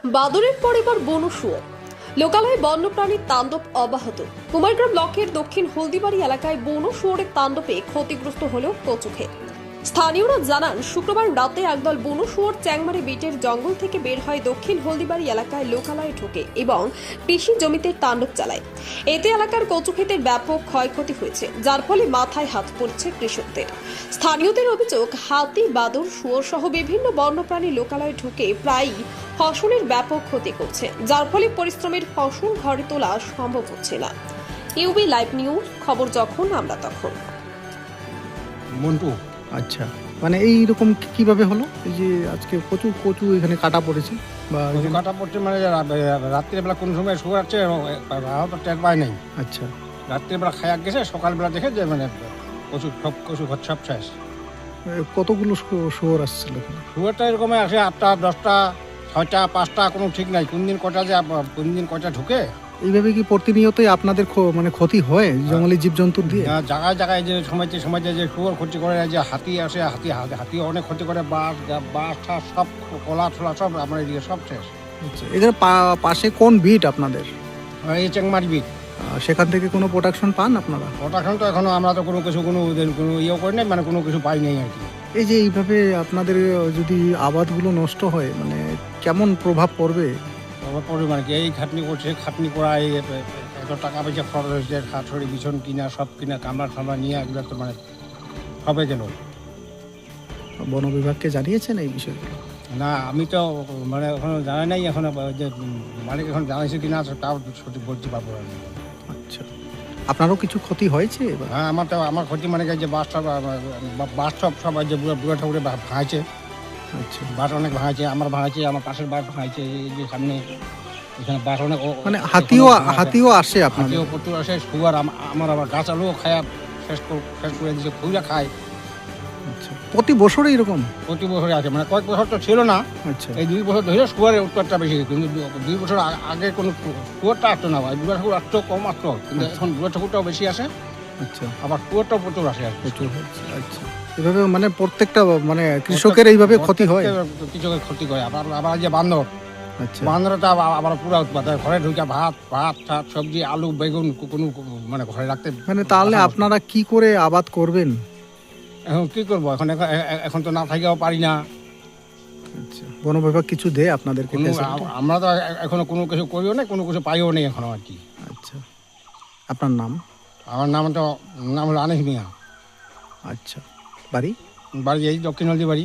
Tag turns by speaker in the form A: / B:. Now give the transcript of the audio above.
A: বাদরের পর এবার বন শুয়োর। লোকালয়ে বন্যপ্রাণীর তাণ্ডব অব্যাহত। কুমারগ্রাম ব্লকের দক্ষিণ হলদিবাড়ি এলাকায় বন শুয়োরের তাণ্ডবে ক্ষতিগ্রস্ত হল কচুক্ষেত। স্থানীয়রা জানান, শুক্রবার রাতে একদল বন শুয়োর চ্যাংমারি বিটের জঙ্গল থেকে বের হয় দক্ষিণ হলদিবাড়ি এলাকায় লোকালয়ে ঢোকে এবং কৃষি জমিতে তাণ্ডব চালায়। এতে এলাকার কচুক্ষেতের ব্যাপক ক্ষয়ক্ষতি হয়েছে, যার ফলে মাথায় হাত পড়ছে কৃষকদের। স্থানীয়দের অভিযোগ, হাতি, বাদর, শুয়োর সহ বিভিন্ন বন্যপ্রাণী লোকালয়ে ঢুকে প্রায়ই ফসলের ব্যাপক ক্ষতি করছে, যার ফলে পরিশ্রমের ফসল ঘরে তোলা সম্ভব হচ্ছে না। ইউবি লাইভ নিউজ, খবর যখন আমরা তখন।
B: মন্টু।
C: আচ্ছা, মানে এইরকম কিভাবে হলো? এই যে আজকে প্রচুর কচু এখানে কাটা পড়েছে বা
B: কচু কাটা পড়ছে মানে রাত্রিবেলা কোন সময় শুয়ে যাচ্ছে তো টের পায় নাই।
C: আচ্ছা,
B: রাত্রিবেলা খায়া গেছে, সকালবেলা দেখে যে মানে কচু সব কচু ঘর সব শেষ।
C: কতগুলো শুয়োর আসছিল এখানে?
B: শুয়ারটা এরকম আসে 8টা 10টা 6টা 5টা, কোনো ঠিক নাই। কোন দিন কটা যে কোন দিন কটা ঢুকে।
C: এইভাবে কি প্রতিনিয়তই আপনাদের মানে ক্ষতি হয় জঙ্গলি জীবজন্তুর দিয়ে?
B: জায়গায় জায়গায় যে সময়তে যে শুয়োর ক্ষতি করে, যে হাতি আসে, হাতি অনেক ক্ষতি করে। বাস ঠাস সব কলা ছোলা সব আমার এদিকে সব শেষ।
C: আচ্ছা, এদের পাশে কোন বিট আপনাদের?
B: এই চেংমারি বিট।
C: সেখান থেকে কোনো প্রোটেকশন পান আপনারা?
B: ওটাখান তো এখনো আমরা তো কোনো কিছু কোনো ইয়ে করি নাই, মানে কোনো কিছু পাই নাই আর কি।
C: এই যে এইভাবে আপনাদের যদি আবাদগুলো নষ্ট হয়, মানে কেমন প্রভাব পড়বে?
B: মানে কি, এই খাটনি করছে, খাটনি করা, এই এত টাকা পয়সা খরচ হয়েছে, খাটছড়ি বিছন কিনা, সব কিনা, কামড়া ঠামড়া নিয়ে একবার তো মানে হবে কেন?
C: বন বিভাগকে জানিয়েছেন এই বিষয়গুলো?
B: না, আমি তো মানে এখনো জানাই নাই। এখন যে মালিক এখন জানাইছে কিনা তাও সঠিক বলতে পারবো না।
C: আচ্ছা, আপনারও কিছু ক্ষতি হয়েছে এবার?
B: হ্যাঁ, আমার ক্ষতি মানে কি, যে বাস সব যে বুড়া ঠাকুরে ভাঙাইছে।
C: আচ্ছা,
B: বাস অনেক ভাঙাইছে, আমার ভাঙাইছে, আমার পাশের বাস ভাঙাইছে। এই যে সামনে এখানে বাস অনেক,
C: মানে হাতিও আসে আপনাদের?
B: হাতিও প্রচুর আসে। শুয়ার আমার আবার গাছ আলুও খায় শেষ করে দিচ্ছে, খুঁড়া খায়।
C: আচ্ছা, প্রতি বছরে এরকম?
B: প্রতি বছরে আছে, মানে কয়েক বছর তো ছিল না।
C: আচ্ছা,
B: এই 2 বছর ধরে শুয়ারের উৎপাতটা বেশি। কিন্তু 2 বছর আগে কোনো শুয়ারটা আসতো না, ভাই। বুড়া ঠাকুর আসতো, কম আসতো। কিন্তু এখন বুড়া ঠাকুরটাও বেশি আসে,
C: আচ্ছা,
B: আবার শুয়ারটাও প্রচুর আসে আর কি।
C: প্রচুর হচ্ছে। আচ্ছা, এভাবে মানে প্রত্যেকটা মানে কৃষকের এইভাবে ক্ষতি হয়?
B: কৃষকের ক্ষতি হয়। আবার যে বান্দর,
C: আচ্ছা,
B: বান্দরটা আবার পুরো উৎপাত। ঘরে ঢুকে ভাত ঠাত সবজি আলু বেগুন কোনো মানে ঘরে রাখতে।
C: মানে তাহলে আপনারা কি করে আবাদ করবেন?
B: এখন কি করবো? এখন তো না থাকেও পারি না।
C: আচ্ছা, বন বিভাগ কিছু দেয় আপনাদেরকে?
B: আমরা তো এখনো কোনো কিছু করিও না, কোনো কিছু পাইও নেই এখনো আর কি।
C: আচ্ছা, আপনার নাম?
B: আমার নাম হলো আনিস মিয়া।
C: আচ্ছা, বাড়ি?
B: বাড়ি এই দক্ষিণ হলদি বাড়ি।